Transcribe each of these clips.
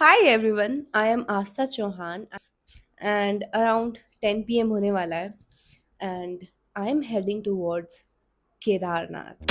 Hi everyone, I am Asta Chauhan and around 10 p.m. होने वाला है and I am heading towards Kedarnath.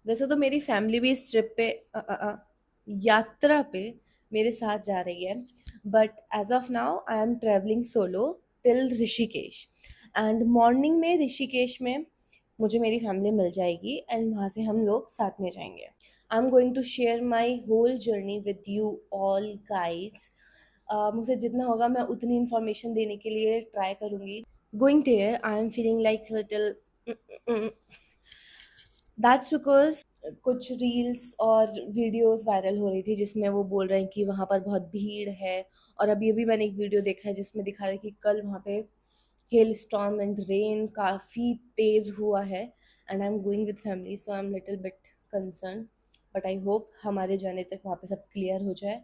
वैसे तो मेरी फैमिली भी इस ट्रिप पे यात्रा पे मेरे साथ जा रही है but as of now I am travelling solo till Rishikesh and morning में ऋषिकेश में मुझे मेरी फैमिली मिल जाएगी एंड वहाँ से हम लोग साथ में जाएंगे। I am going to share my whole journey with you all guys. मुझे जितना होगा मैं उतनी इन्फॉर्मेशन देने के लिए ट्राई करूँगी। Going there I am feeling like little that's because कुछ रील्स और वीडियोस वायरल हो रही थी जिसमें वो बोल रहे हैं कि वहाँ पर बहुत भीड़ है। और अभी अभी मैंने एक वीडियो देखा है जिसमें दिखा रहा है कि कल वहाँ पे हेल स्टॉर्म एंड रेन काफ़ी तेज़ हुआ है and I am going with family so I am little bit concern but I hope हमारे जाने तक वहाँ पे सब क्लियर हो जाए।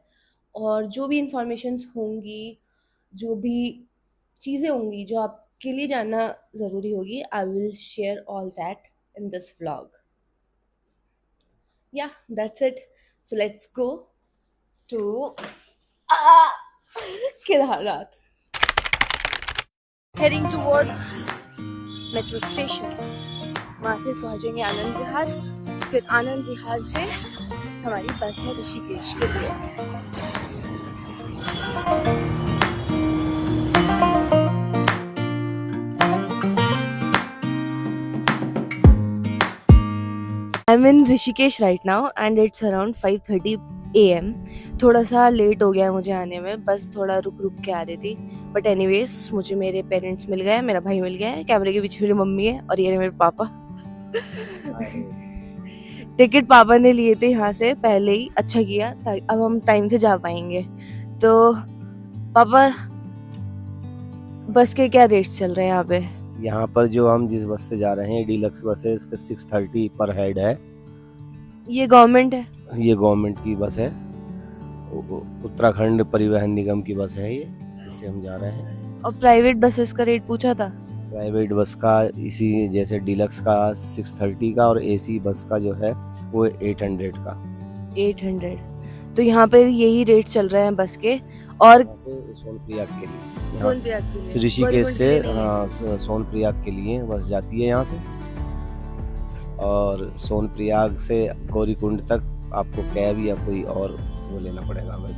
और जो भी इंफॉर्मेशंस होंगी, जो भी चीज़ें होंगी जो आपके लिए जानना ज़रूरी होगी, I will share all that in this vlog. Yeah, that's it. So let's go to Kedarnath. Heading towards metro station. वहाँ से पहुँचेंगे आनंद विहार, फिर आनंद विहार से हमारी बस है ऋषिकेश के लिए। I'm in Rishikesh right now and it's around 5:30 AM. थोड़ा सा लेट हो गया है मुझे आने में, बस थोड़ा रुक रुक के आ रही थी बट एनीवेज मुझे मेरे पेरेंट्स मिल गए, मेरा भाई मिल गया है, कैमरे के पीछे मेरी मम्मी है और ये है मेरे पापा। टिकट पापा ने लिए थे यहाँ से पहले ही, अच्छा किया, अब हम टाइम से जा पाएंगे। तो पापा बस के क्या रेट चल रहे हैं यहाँ पे? यहाँ पर जो हम जिस बस से जा रहे हैं डीलक्स बस है, इसका 630 पर हेड है। ये गवर्नमेंट है? ये गवर्नमेंट की बस है, उत्तराखंड परिवहन निगम की बस है ये, जिससे हम जा रहे हैं। और प्राइवेट बसेस का रेट पूछा था? प्राइवेट बस का इसी जैसे डीलक्स का 630 का और एसी बस का जो है वो 800 का। 800। तो यहाँ पे यही रेट चल रहे हैं बस के। और सोनप्रयाग के लिए, सोनप्रयाग के लिए ऋषिकेश से सोनप्रयाग के लिए बस जाती है यहाँ से, और सोनप्रयाग से गौरीकुंड तक आपको कैब या कोई और वो लेना पड़ेगा भाई।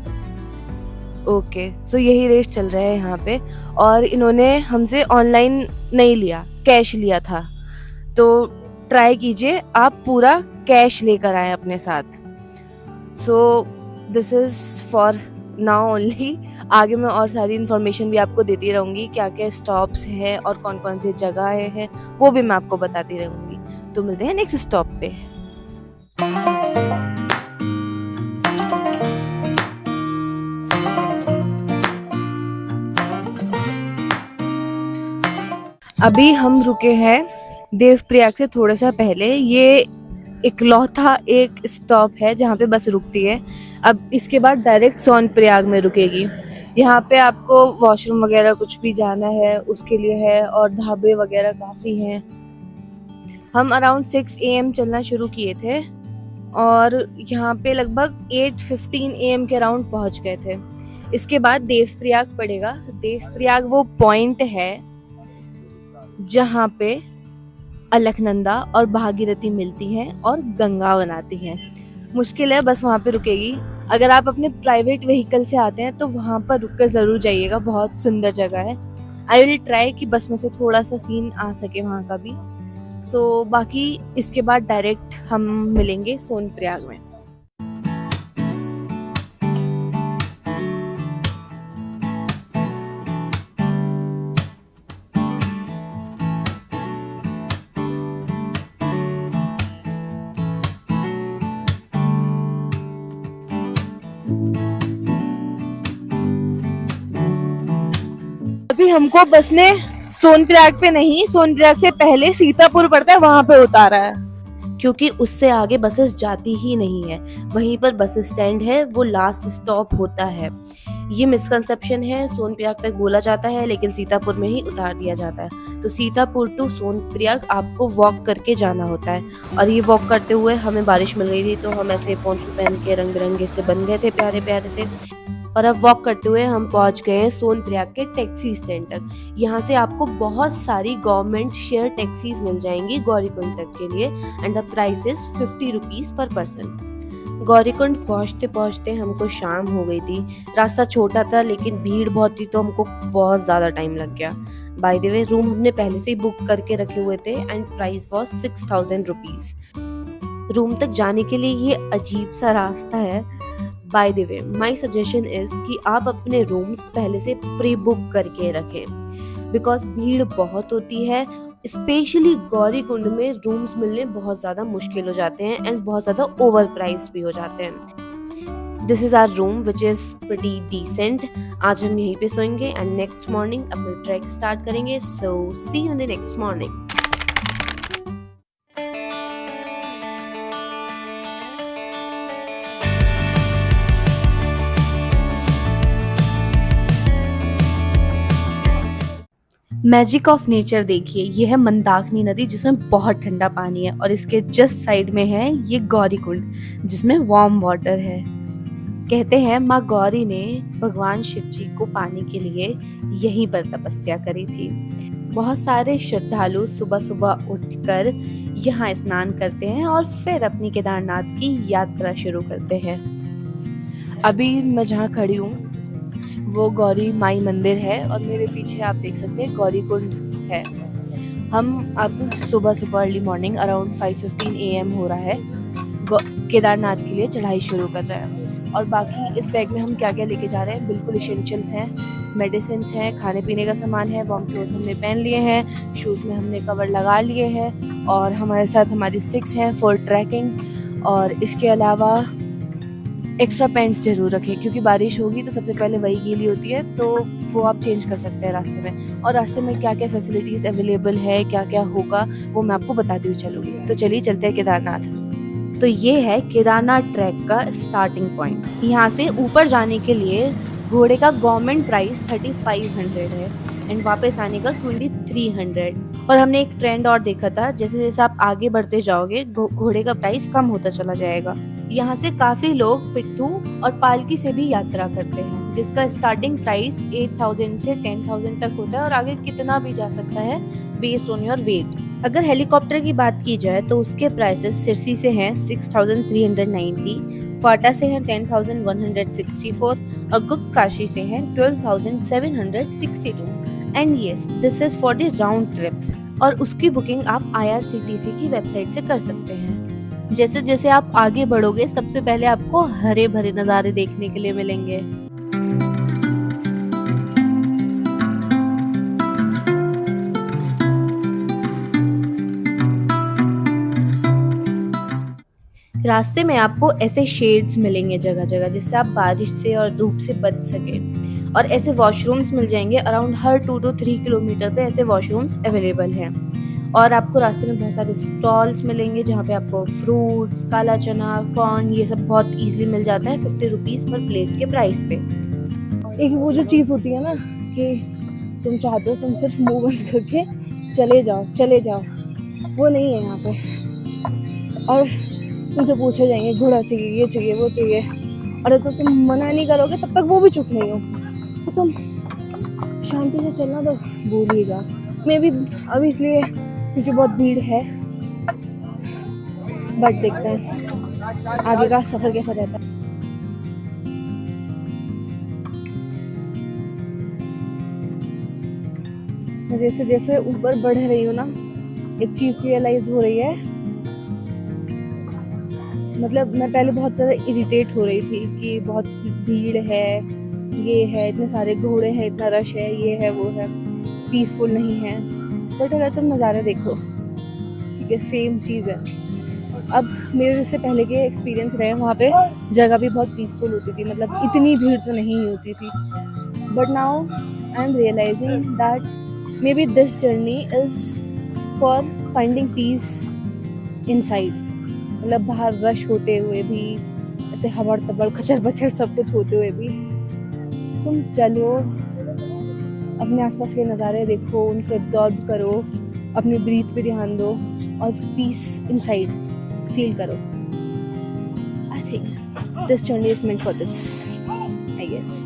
ओके, सो यही रेट चल रहा है यहाँ पे। और इन्होंने हमसे ऑनलाइन नहीं लिया, कैश लिया था, तो ट्राई कीजिए आप पूरा कैश लेकर आए अपने साथ। So this is for now only. आगे मैं और सारी इन्फॉर्मेशन भी आपको देती रहूँगी, क्या क्या स्टॉप्स हैं और कौन कौन सी जगहें हैं वो भी मैं आपको बताती रहूँगी। तो मिलते हैं नेक्स्ट स्टॉप पे। अभी हम रुके हैं देवप्रयाग से थोड़ा सा पहले। ये इकलौता एक स्टॉप है जहाँ पे बस रुकती है। अब इसके बाद डायरेक्ट सोनप्रयाग में रुकेगी। यहाँ पे आपको वॉशरूम वगैरह कुछ भी जाना है उसके लिए है, और ढाबे वगैरह काफ़ी हैं। हम अराउंड 6 AM चलना शुरू किए थे और यहाँ पे लगभग 8:15 AM के अराउंड पहुँच गए थे। इसके बाद देवप्रयाग पड़ेगा। देवप्रयाग वो पॉइंट है जहाँ पे अलकनंदा और भागीरथी मिलती हैं और गंगा बनाती हैं। मुश्किल है, बस वहाँ पे रुकेगी। अगर आप अपने प्राइवेट व्हीकल से आते हैं तो वहाँ पर रुक कर ज़रूर जाइएगा, बहुत सुंदर जगह है। आई विल ट्राई कि बस में से थोड़ा सा सीन आ सके वहाँ का भी। सो बाकी इसके बाद डायरेक्ट हम मिलेंगे सोनप्रयाग में। अभी हमको बस ने सोनप्रयाग पे नहीं, सोनप्रयाग से पहले सीतापुर पड़ता है वहां पे उतारा है, क्योंकि उससे आगे बसेस जाती ही नहीं है। वहीं पर बस स्टैंड है, वो लास्ट स्टॉप होता है। ये मिसकंसेप्शन है, सोनप्रयाग तक बोला जाता है लेकिन सीतापुर में ही उतार दिया जाता है। तो सीतापुर टू सोनप्रयाग आपको वॉक करके जाना होता है। और ये वॉक करते हुए हमें बारिश मिल गई थी, तो हम ऐसे पोंचू पहन के रंग बिरंगे से बन गए थे प्यारे प्यारे से। और अब वॉक करते हुए हम पहुंच गए हैं सोनप्रयाग के टैक्सी स्टैंड तक। यहाँ से आपको बहुत सारी गवर्नमेंट शेयर टैक्सीज मिल जाएंगी गौरीकुंड तक के लिए, and the price is 50 rupees per person. Gaurikund पहुंचते पहुंचते हमको शाम हो गई थी। रास्ता छोटा था लेकिन भीड़ बहुत थी, तो हमको बहुत ज़्यादा टाइम लग गया। बाय द वे, रूम हमने पहले से ही बुक करके रखे हुए थे and price was 6000 rupees. Room तक जाने के लिए ये अजीब सा रास्ता है। By the way, my suggestion is कि आप अपने रूम्स पहले से प्री बुक करके रखें, बिकॉज भीड़ बहुत होती है। स्पेशली गौरीकुंड में रूम्स मिलने बहुत ज़्यादा मुश्किल हो जाते हैं एंड बहुत ज़्यादा ओवर प्राइस्ड भी हो जाते हैं। This is our room which is pretty decent. आज हम यहीं पे सोएंगे एंड नेक्स्ट मॉर्निंग अपनी ट्रैक स्टार्ट करेंगे। So see you in the next morning. Magic of nature देखिए, ये है मंदाकिनी नदी जिसमें बहुत ठंडा पानी है, और इसके जस्ट साइड में है ये गौरीकुंड जिसमें वार्म वाटर है। कहते हैं माँ गौरी ने भगवान शिव जी को पाने के लिए यहीं पर तपस्या करी थी। बहुत सारे श्रद्धालु सुबह सुबह उठकर यहाँ स्नान करते हैं और फिर अपनी केदारनाथ की यात्रा शुरू करते हैं। अभी मैं जहाँ खड़ी हूँ वो गौरी माई मंदिर है और मेरे पीछे आप देख सकते हैं गौरीकुंड है। हम अब सुबह सुबह अर्ली मॉर्निंग अराउंड 5:15 AM हो रहा है, केदारनाथ के लिए चढ़ाई शुरू कर रहे हैं। और बाकी इस बैग में हम क्या क्या लेके जा रहे हैं, बिल्कुल इसेंशियल्स हैं, मेडिसिन हैं, खाने पीने का सामान है, वार्म क्लोथ्स हमने पहन लिए हैं, शूज़ में हमने कवर लगा लिए हैं, और हमारे साथ हमारी स्टिक्स हैं फॉर ट्रैकिंग। और इसके अलावा एक्स्ट्रा पैंट्स जरूर रखें, क्योंकि बारिश होगी तो सबसे पहले वही गीली होती है, तो वो आप चेंज कर सकते हैं रास्ते में। और रास्ते में क्या क्या फैसिलिटीज़ अवेलेबल है, क्या क्या होगा, वो मैं आपको बताती हुई चलूँगी। तो चलिए चलते हैं केदारनाथ। तो ये है केदारनाथ ट्रैक का स्टार्टिंग पॉइंट। यहाँ से ऊपर जाने के लिए घोड़े का गवर्नमेंट प्राइस 3500 है एंड वापस आने का 2300। और हमने एक ट्रेंड और देखा था, जैसे जैसे आप आगे बढ़ते जाओगे घोड़े का प्राइस कम होता चला जाएगा। यहाँ से काफी लोग पिट्ठू और पालकी से भी यात्रा करते हैं, जिसका स्टार्टिंग प्राइस 8000 से 10000 तक होता है और आगे कितना भी जा सकता है बेस्ड ऑन योर वेट। अगर हेलीकॉप्टर की बात की जाए तो उसके प्राइसेस सिरसी से हैं 6390, फाटा से हैं 10164 और गुप्त काशी से हैं 12762। And yes, this is for the round trip, और उसकी बुकिंग आप IRCTC की वेबसाइट से कर सकते हैं। जैसे जैसे आप आगे बढ़ोगे सबसे पहले आपको हरे भरे नज़ारे देखने के लिए मिलेंगे। रास्ते में आपको ऐसे शेड्स मिलेंगे जगह जगह, जिससे आप बारिश से और धूप से बच सके। और ऐसे वॉशरूम्स मिल जाएंगे अराउंड हर 2 to 3 किलोमीटर पे, ऐसे वॉशरूम्स अवेलेबल हैं। और आपको रास्ते में बहुत सारे स्टॉल्स मिलेंगे जहाँ पे आपको फ्रूट्स, काला चना, कॉर्न, ये सब बहुत इजीली मिल जाता है 50 रुपीज़ पर प्लेट के प्राइस पे। एक वो जो चीज़ होती है ना कि तुम चाहते हो तुम सिर्फ मुंह बंद करके चले जाओ, वो नहीं है यहाँ पे। और तुमसे पूछे जाएंगे घोड़ा चाहिए, ये चाहिए, वो चाहिए, अरे तो तुम मना नहीं करोगे तब तक वो भी चुप नहीं हो, तो तुम शांति से चलना तो भूल ही जाओ। मैं भी अब इसलिए क्योंकि बहुत भीड़ है, बट देखते हैं आगे का सफर कैसा रहता है। जैसे जैसे ऊपर बढ़ रही हूँ ना, एक चीज रियलाइज हो रही है, मतलब मैं पहले बहुत ज़्यादा इरिटेट हो रही थी कि बहुत भीड़ है, ये है, इतने सारे घोड़े हैं, इतना रश है, ये है, वो है, पीसफुल नहीं है। बट अगर तुम नज़ारा देखो, ठीक है, सेम चीज़ है। अब मेरे जिससे पहले के एक्सपीरियंस रहे, वहाँ पे जगह भी बहुत पीसफुल होती थी, मतलब इतनी भीड़ तो नहीं होती थी। But now I am realizing that maybe this journey is for finding peace inside. मतलब बाहर रश होते हुए भी, ऐसे हबड़ तबड़ खचर बचर सब कुछ होते हुए भी तुम चलो, अपने आसपास के नज़ारे देखो, उनको एब्जॉर्ब करो, अपनी ब्रीथ पे ध्यान दो और पीस इनसाइड फील करो. I think this journey is meant for this, I guess.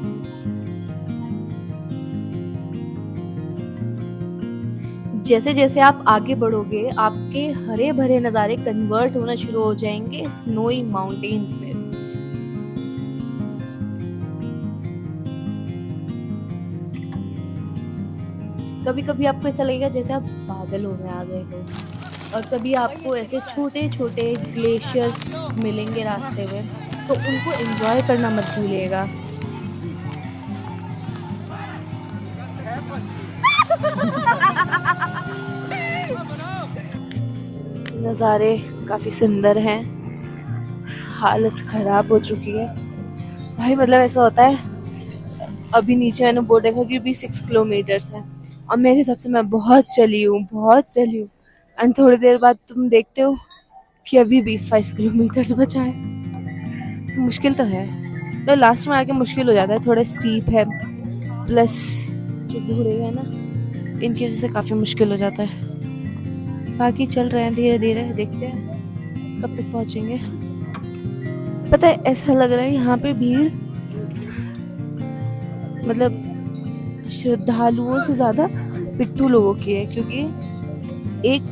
जैसे जैसे आप आगे बढ़ोगे, आपके हरे भरे नज़ारे कन्वर्ट होना शुरू हो जाएंगे स्नोई माउंटेन्स में. कभी कभी आपको ऐसा लगेगा जैसे आप बादलों में आ गए हो, और कभी आपको ऐसे छोटे छोटे ग्लेशियर्स मिलेंगे रास्ते में, तो उनको एंजॉय करना मत भूलिएगा. नज़ारे काफ़ी सुंदर हैं, हालत ख़राब हो चुकी है भाई. मतलब ऐसा होता है, अभी नीचे मैंने बोर्ड देखा कि अभी 6 किलोमीटर्स है, और मेरे हिसाब से मैं बहुत चली हूँ, एंड थोड़ी देर बाद तुम देखते हो कि अभी भी 5 किलोमीटर्स बचा है. तो मुश्किल तो है, तो लास्ट में आके मुश्किल हो जाता है, थोड़ा स्टीप है, प्लस जो घोड़े हैं ना, इनकी वजह से काफ़ी मुश्किल हो जाता है. बाकी चल रहे हैं धीरे धीरे, देखते हैं कब तक पहुँचेंगे. पता है ऐसा लग रहा है यहाँ पे भीड़ मतलब श्रद्धालुओं से ज़्यादा पिट्ठू लोगों की है, क्योंकि एक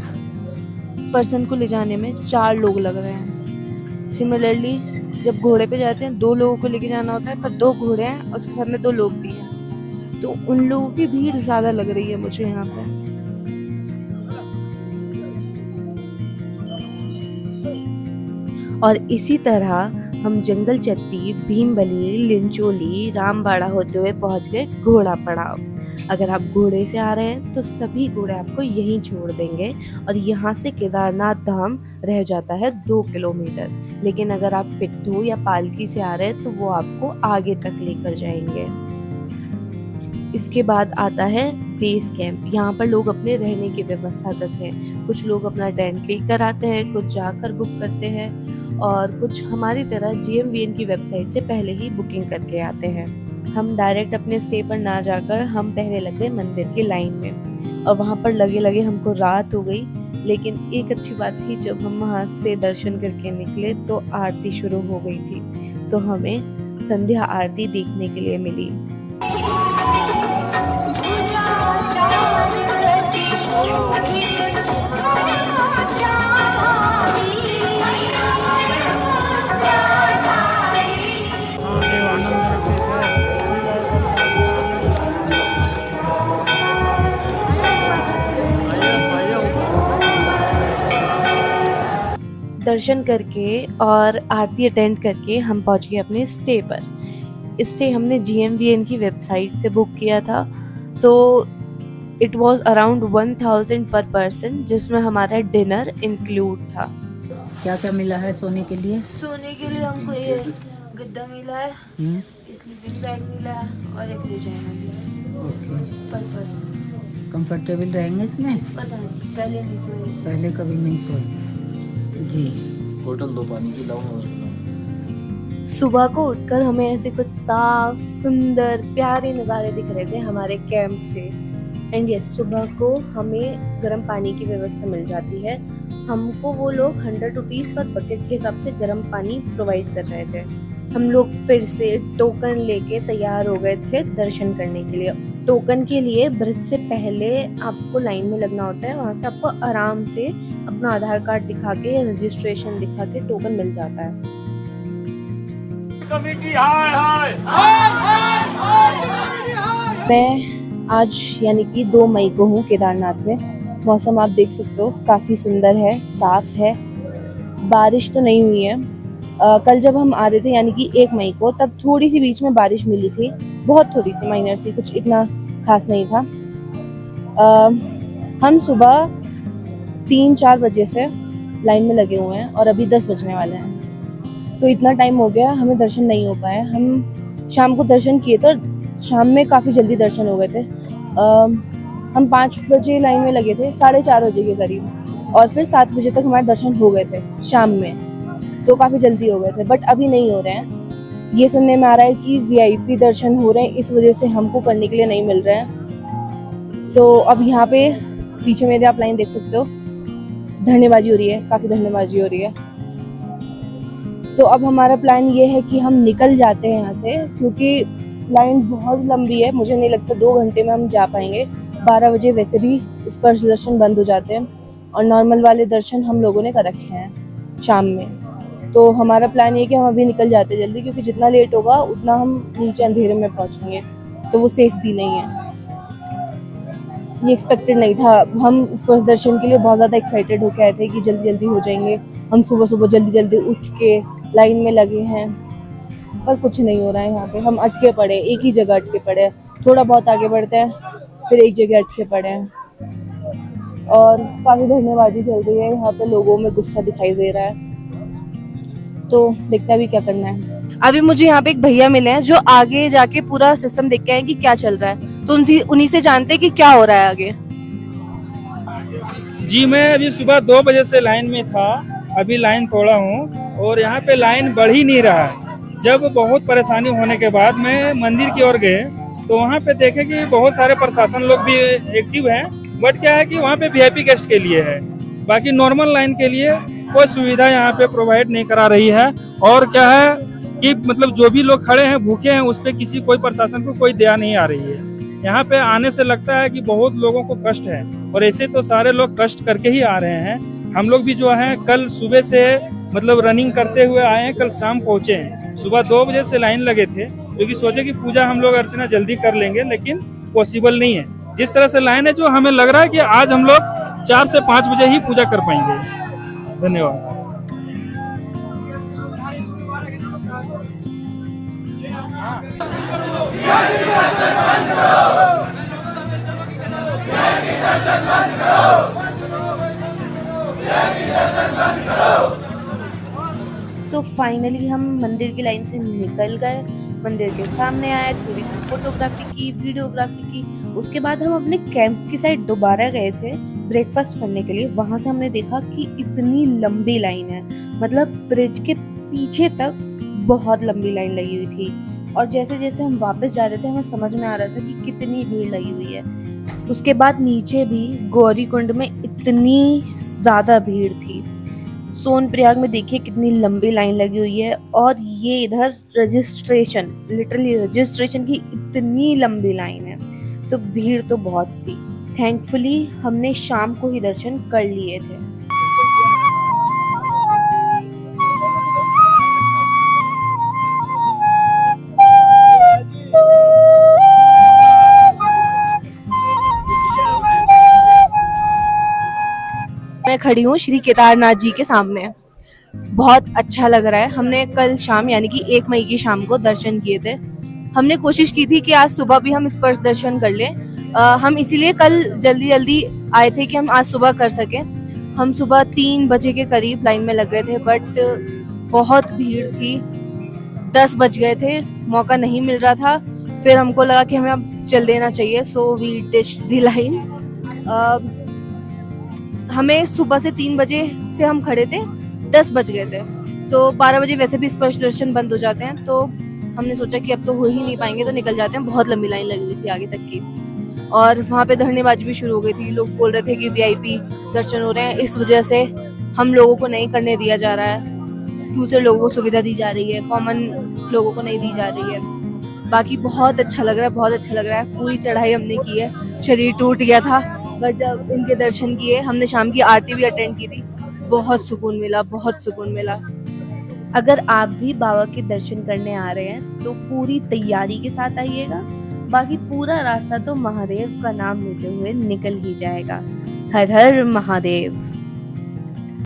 पर्सन को ले जाने में 4 लोग लग रहे हैं. सिमिलरली जब घोड़े पे जाते हैं 2 लोगों को लेके जाना होता है, पर 2 घोड़े हैं और उसके साथ में 2 लोग भी हैं, तो उन लोगों की भीड़ ज़्यादा लग रही है मुझे यहाँ पे. और इसी तरह हम जंगल चट्टी, भीमबली, लिंचोली, रामबाड़ा होते हुए पहुंच गए घोड़ा पड़ाव. अगर आप घोड़े से आ रहे हैं तो सभी घोड़े आपको यहीं छोड़ देंगे, और यहाँ से केदारनाथ धाम रह जाता है 2 किलोमीटर. लेकिन अगर आप पिट्ठू या पालकी से आ रहे हैं तो वो आपको आगे तक लेकर जाएंगे. इसके बाद आता है बेस कैंप. यहाँ पर लोग अपने रहने की व्यवस्था करते हैं. कुछ लोग अपना टेंट लेकर आते हैं, कुछ जाकर बुक करते हैं, और कुछ हमारी तरह GMVN की वेबसाइट से पहले ही बुकिंग करके आते हैं. हम डायरेक्ट अपने स्टे पर ना जाकर हम पहले लग गए मंदिर की लाइन में, और वहाँ पर लगे लगे हमको रात हो गई. लेकिन एक अच्छी बात थी, जब हम वहाँ से दर्शन करके निकले तो आरती शुरू हो गई थी, तो हमें संध्या आरती देखने के लिए मिली. दर्शन करके और आरती अटेंड करके हम पहुंच गए अपने स्टे पर. स्टे हमने GMVN की वेबसाइट से बुक किया था, सो इट वाज अराउंड 1000 पर पर्सन, जिसमें हमारा डिनर इंक्लूड था. क्या क्या मिला है सोने के लिए? सोने के लिए हमको ये गद्दा मिला है, स्लीपिंग बैग मिला है, और एक रजाई मिला है. ओके. पर पर्सन कंफर्टेबल रहेंगे इसमें? पता नहीं, पहले नहीं सोए. पहले कभी नहीं सोए जी. बोतल 2 पानी की लाऊं. सुबह को उठकर हमें ऐसे कुछ साफ सुंदर प्यारे नज़ारे दिख रहे थे हमारे कैंप से. एंड यस, सुबह को हमें गर्म पानी की व्यवस्था मिल जाती है. हमको वो लोग 100 रुपीज़ पर बकेट के हिसाब से गर्म पानी प्रोवाइड कर रहे थे. हम लोग फिर से टोकन लेके तैयार हो गए थे दर्शन करने के लिए. टोकन के लिए ब्रज से पहले आपको लाइन में लगना होता है. वहाँ से आपको आराम से अपना आधार कार्ड दिखा के या रजिस्ट्रेशन दिखा के टोकन मिल जाता है. मैं आज यानी कि 2 मई को हूँ केदारनाथ में. मौसम आप देख सकते हो काफ़ी सुंदर है, साफ है, बारिश तो नहीं हुई है. कल जब हम आ रहे थे यानी कि 1 मई को, तब थोड़ी सी बीच में बारिश मिली थी, बहुत थोड़ी सी, माइनर सी, कुछ इतना खास नहीं था. हम सुबह 3-4 बजे से लाइन में लगे हुए हैं और अभी 10 बजने वाले हैं, तो इतना टाइम हो गया, हमें दर्शन नहीं हो पाया. हम शाम को दर्शन किए तो शाम में काफ़ी जल्दी दर्शन हो गए थे। हम 5 बजे लाइन में लगे थे, 4:30 बजे के करीब, और फिर 7 बजे तक हमारे दर्शन हो गए थे शाम में, तो काफ़ी जल्दी हो गए थे। बट अभी नहीं हो रहे हैं। ये सुनने में आ रहा है कि वीआईपी दर्शन हो रहे हैं, इस वजह से हमको करने के लिए नहीं मिल रहे हैं। तो अब यहाँ पे पीछे मेरे आप लाइन देख सकते हो, धन्यवादी हो रही है, काफ़ी धन्यवादी हो रही है। तो अब हमारा प्लान ये है कि हम निकल जाते हैं यहाँ से, क्योंकि लाइन बहुत लंबी है। मुझे नहीं लगता 2 घंटे में हम जा पाएंगे। 12 बजे वैसे भी स्पर्श दर्शन बंद हो जाते हैं, और नॉर्मल वाले दर्शन हम लोगों ने कर रखे हैं शाम में। तो हमारा प्लान ये है कि हम अभी निकल जाते हैं जल्दी, क्योंकि जितना लेट होगा उतना हम नीचे अंधेरे में पहुंचेंगे, तो वो सेफ भी नहीं है। ये एक्सपेक्टेड नहीं था। हम स्पर्श दर्शन के लिए बहुत ज़्यादा एक्साइटेड होकर आए थे कि जल्दी जल्दी हो जाएंगे। हम सुबह सुबह जल्दी जल्दी उठ के लाइन में लगे हैं, पर कुछ नहीं हो रहा है। यहाँ पे हम अटके पड़े, एक ही जगह अटके पड़े हैं। थोड़ा बहुत आगे बढ़ते हैं, फिर एक जगह अटके पड़े हैं, और काफ़ी धन्यवादी चल रही है। यहाँ पे लोगों में गुस्सा दिखाई दे रहा है, तो देखते हैं अभी क्या करना है। अभी मुझे यहाँ पे एक भैया मिले हैं जो आगे जाके पूरा सिस्टम देख के आए कि क्या चल रहा है, तो उन्हीं से जानते हैं कि क्या हो रहा है आगे। जी, मैं अभी सुबह 2 बजे से लाइन में था, अभी लाइन तोड़ा हूँ, और यहाँ पे लाइन बढ़ ही नहीं रहा है। जब बहुत परेशानी होने के बाद मैं मंदिर की ओर गए, तो वहाँ पे देखे कि बहुत सारे प्रशासन लोग भी एक्टिव हैं, बट क्या है कि वहाँ पे वीआईपी गेस्ट के लिए है, बाकी नॉर्मल लाइन के लिए कोई सुविधा यहाँ पे प्रोवाइड नहीं करा रही है। और क्या है कि मतलब जो भी लोग खड़े हैं भूखे हैं, उस पे किसी कोई प्रशासन को कोई दया नहीं आ रही है। यहाँ पे आने से लगता है कि बहुत लोगों को कष्ट है, और ऐसे तो सारे लोग कष्ट करके ही आ रहे हैं। हम लोग भी जो है कल सुबह से मतलब रनिंग करते हुए आए हैं, कल शाम पहुंचे हैं। सुबह 2 बजे से लाइन लगे थे, क्योंकि सोचे कि पूजा हम लोग अर्चना जल्दी कर लेंगे, लेकिन पॉसिबल नहीं है। जिस तरह से लाइन है, जो हमें लग रहा है कि आज हम लोग 4 से 5 बजे ही पूजा कर पाएंगे। धन्यवाद। सो फाइनली हम मंदिर की लाइन से निकल गए, मंदिर के सामने आए, थोड़ी सी फोटोग्राफी की, वीडियोग्राफी की। उसके बाद हम अपने कैंप की साइड दोबारा गए थे ब्रेकफास्ट करने के लिए। वहां से हमने देखा कि इतनी लंबी लाइन है, मतलब ब्रिज के पीछे तक बहुत लंबी लाइन लगी हुई थी। और जैसे जैसे हम वापस जा रहे थे, हमें समझ में आ रहा था कि कितनी भीड़ लगी हुई है। उसके बाद नीचे भी गौरीकुंड में इतनी ज़्यादा भीड़ थी। सोनप्रयाग में देखिए कितनी लंबी लाइन लगी हुई है, और ये इधर रजिस्ट्रेशन, लिटरली रजिस्ट्रेशन की इतनी लंबी लाइन है, तो भीड़ तो बहुत थी। थैंकफुली हमने शाम को ही दर्शन कर लिए थे। मैं खड़ी हूँ श्री केदारनाथ जी के सामने, बहुत अच्छा लग रहा है। हमने कल शाम यानी कि 1 मई की शाम को दर्शन किए थे। हमने कोशिश की थी कि आज सुबह भी हम स्पर्श दर्शन कर लें। हम इसीलिए कल जल्दी जल्दी आए थे कि हम आज सुबह कर सकें। हम सुबह 3 बजे के करीब लाइन में लग गए थे, बट बहुत भीड़ थी। 10 बज गए थे, मौका नहीं मिल रहा था। फिर हमको लगा कि हमें अब चल देना चाहिए, सो वी डिश्ड द लाइन। हमें सुबह से 3 बजे से हम खड़े थे, 10 बज गए थे। सो 12 बजे वैसे भी स्पर्श दर्शन बंद हो जाते हैं, तो हमने सोचा कि अब तो हो ही नहीं पाएंगे, तो निकल जाते हैं। बहुत लंबी लाइन लगी हुई थी आगे तक की, और वहाँ पे धरनेबाजी भी शुरू हो गई थी। लोग बोल रहे थे कि वीआईपी दर्शन हो रहे हैं, इस वजह से हम लोगों को नहीं करने दिया जा रहा है, दूसरे लोगों को सुविधा दी जा रही है, कॉमन लोगों को नहीं दी जा रही है। बाकी बहुत अच्छा लग रहा है, बहुत अच्छा लग रहा है। पूरी चढ़ाई हमने की है, शरीर टूट गया था, बट जब इनके दर्शन किए, हमने शाम की आरती भी अटेंड की थी, बहुत सुकून मिला, बहुत सुकून मिला। अगर आप भी बाबा के दर्शन करने आ रहे हैं तो पूरी तैयारी के साथ आइएगा। बाकी पूरा रास्ता तो महादेव का नाम लेते हुए निकल ही जाएगा। हर हर महादेव।